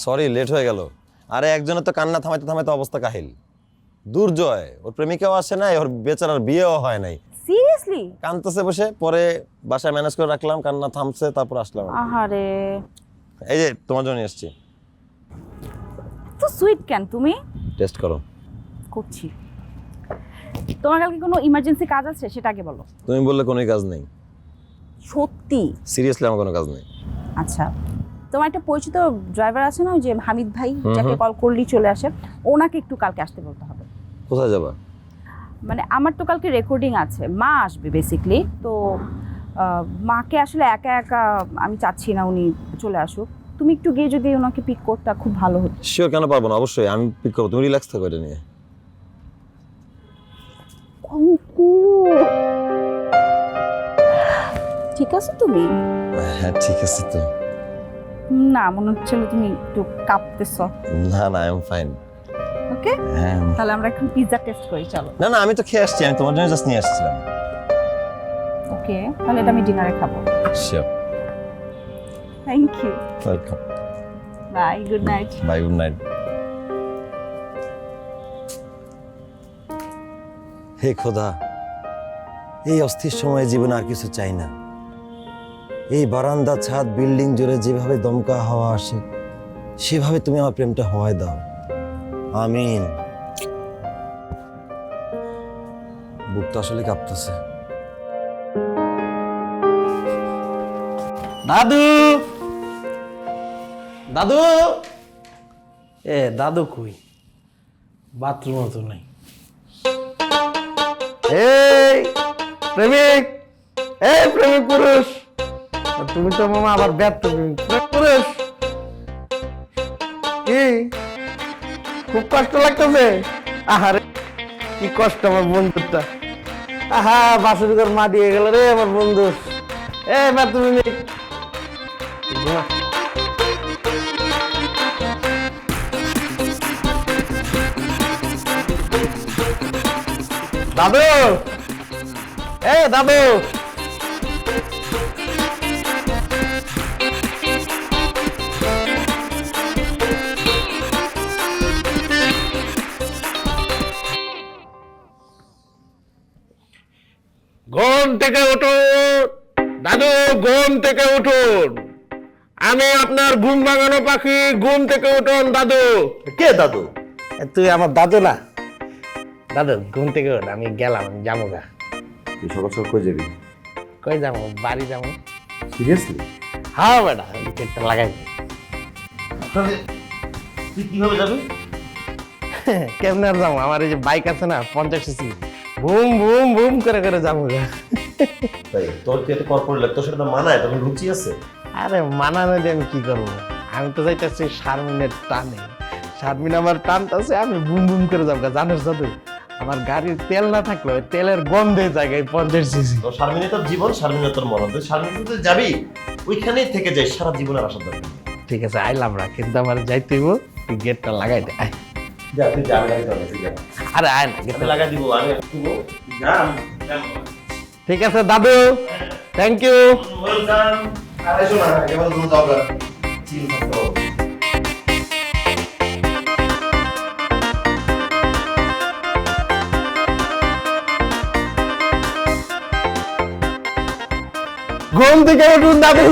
Sorry, late হয়ে গেল। আরে একজনের তো কান্না থামাইতে থামাইতে অবস্থা কাহিল। দুর্জয়, ওর প্রেমিকাও আসে নাই, ওর বেচারার বিয়েও হয় নাই। সিরিয়াসলি? কাঁদতেছে বসে, পরে বাসায় ম্যানেজ করে রাখলাম, কান্না থামছে, তারপর আসলাম। আহারে, এই যে তোমার জন্য এসেছি। তো সুইট কেন তুমি? টেস্ট করো। করছি। তোমার কালকে কোনো ইমার্জেন্সি কাজ আছে সেটা আগে বলো। তুমি বললে কোনো কাজ নেই। সত্যি? সিরিয়াসলি আমার কোনো কাজ নেই। আচ্ছা, তোমার একটা পরিচিত ড্রাইভার আছে না, ওই যে হামিদ ভাই, যাকে কল করলেই চলে আসে, ওনাকে একটু কালকে আসতে বলতে হবে। কোথায় যাবা? মানে আমার তো কালকে রেকর্ডিং আছে, মা আসবে বেসিকলি, তো মাকে আসলে একা একা আমি চাচ্ছি না উনি চলে আসুক। তুমি একটু গিয়ে যদি ওনাকে পিক করতে খুব ভালো হতো। শিওর, কেন পারবো না, অবশ্যই আমি পিক করবো, তুমি রিল্যাক্স থাকো এটা নিয়ে। ঠিক আছে তুমি? হ্যাঁ ঠিক আছে তো। না, মনে হচ্ছিল তুমি একটু কাঁপতেছ। না না, আই এম ফাইন। ওকে, হ্যাঁ তাহলে আমরা এখন পিৎজা টেস্ট করি, চলো। না না, আমি তো খেয়ে আসছি, আমি তোমার জন্য জাস্ট নিয়ে আসছিলাম। ওকে, তাহলে এটা আমি ডিনারে খাবো। Sure. Thank you. Welcome. Bye, good night. Bye, good night. হে খোদা, এই অস্থির সময়ে জীবনে আর কিছু চাই না। এই বারান্দা, ছাদ, বিল্ডিং জুড়ে যেভাবে দমকা হাওয়া আসে, সেভাবে তুমি আমার প্রেমটা হওয়ায় দাও। আমিন। বুকটা আসলে কাঁপতেছে। দাদু, দাদু। দাদু কই? বাথরুমও তো নাই। এই প্রেমিক, প্রেমিক পুরুষ, তুমি তো মামা আবার ব্যর্থ প্রেমিক পুরুষ। কি খুব কষ্ট লাগতেছে? আহারে কি কষ্ট আমার বন্ধুটা। আহা, বাসুর ঘর মা দিয়ে গেল রে আমার বন্ধু। ব্যর্থ প্রেমিক। দাদু, দাদু। ঘুম থেকে উঠুন দাদু, ঘুম থেকে উঠুন। আমি আপনার ঘুম ভাঙানো পাখি, ঘুম থেকে উঠুন দাদু। কে দাদু? তুই আমার দাদু না? দাদু ঘুম থেকে উঠ, আমি গেলাম, আমি যাবো গা। তুই সকাল সকাল কই যাবি? কই যাবো? বাড়ি যাবো। সিরিয়াসলি? হ্যাঁ বেটা, গেটটা লাগাই। তুই কিভাবে যাবি? কেমনে আর যাবো? আমার এই যে বাইক আছে না, 50 সিসি, বুম বুম বুম করে করে যাবো গা। তাই তোর কি একটা কর্পোরেট লাগে, তোর সাথে তো মানায়, তখন রুচি আছে। আরে মানানো দিয়ে আমি কি করবো? আমি তো যাইতেছি শারমিনের টানে। শারমিন আমার টানতেছে, আমি বুম বুম করে যাবো। জানিস দাদু, আমার গাড়ির তেল না থাকলে ওই তেলের গন্ধে জায়গায় 50 সিসি। তোর শারমিনে তোর জীবন, শারমিনে তোর মরণ। তুই শারমিনে তুই যাবি, ওইখানেই থেকে যাই সারা জীবনের আশা দরকার। ঠিক আছে, আইলাম না, কিন্তু আমার যাইতে হইব। তুই গেটটা লাগাই দে। আয়। যা, তুই যা, আমি লাগাই দিবো, তুই যা। আরে আয় না, আমি গেটটা লাগাই দিব, আমি তুই যা, আমি যাবো। ঠিক আছে দাদু, থ্যাংক ইউ। ওয়েলকাম। আরে শোনা, এবার তুমি যাও গা। চিল থাকো। ঘুম থেকে উঠুন দাদু।